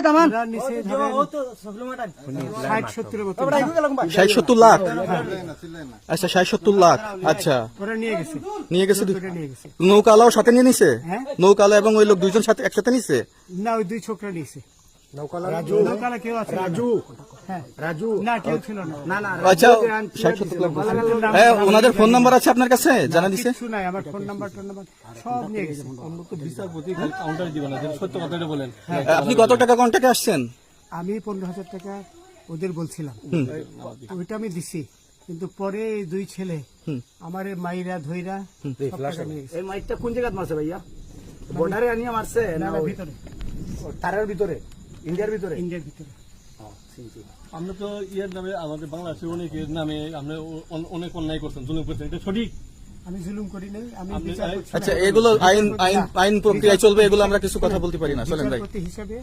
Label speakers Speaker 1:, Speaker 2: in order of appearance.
Speaker 1: কামান
Speaker 2: 60-70 লাখ। আচ্ছা 60-70 লাখ। আচ্ছা
Speaker 1: ওরা নিয়ে গেছে
Speaker 2: নিয়ে গেছে।
Speaker 1: নিয়ে গেছে।
Speaker 2: নৌকালাও সাথে নিয়ে নিছে?
Speaker 1: হ্যাঁ।
Speaker 2: নৌকালা এবং ওই লোক দুইজন সাথে একসাথে নিছে?
Speaker 1: না, ওই দুই ছোকরা নিয়েছে।
Speaker 3: রাজু
Speaker 1: নৌকালা কেউ আছে? হ্যাঁ,
Speaker 3: রাজু
Speaker 1: না কেউ ছিল না।
Speaker 2: আচ্ছা 60-70 লাখ। হ্যাঁ, ওনাদের ফোন নাম্বার আছে আপনার কাছে? জানা দিছে?
Speaker 1: কিছু নাই, আমার ফোন নাম্বার সব নিয়ে গেছে।
Speaker 2: আপনি কত টাকা কন্ট্যাক্টে আসছেন?
Speaker 1: আমি 15,000 টাকা ওদের বলছিলাম, ওইটা আমি দিছি, কিন্তু পরে এই দুই ছেলে আমার মাইরা ধইরা সব টাকা নিয়ে গেছে।
Speaker 3: এই মাইকটা কোন জায়গায় মারছে ভাইয়া? বর্ডারে আনিয়ে মারছে না
Speaker 1: না,
Speaker 3: ওই
Speaker 1: ভিতরে,
Speaker 3: তারের ভিতরে, ইন্ডিয়ার ভিতরে?
Speaker 1: ইন্ডিয়ার ভিতরে।
Speaker 4: আমরা তো ইয়ের নামে আমাদের বাংলাদেশের অনেকের নামে আমরা অনেক অন্যায় করছেন, জুলুম করছেন, এটা সঠিক?
Speaker 1: আমি জুলুম করি নাই, আমি
Speaker 4: আপনি-
Speaker 1: বিচার করছি না।
Speaker 2: আচ্ছা এগুলো আইন আইন আইন প্রক্রিয়ায় চলবে, এগুলো আমরা কিছু কথা বলতে পারি না, চলেন ভাই।
Speaker 1: বিচারপতি হিসাবে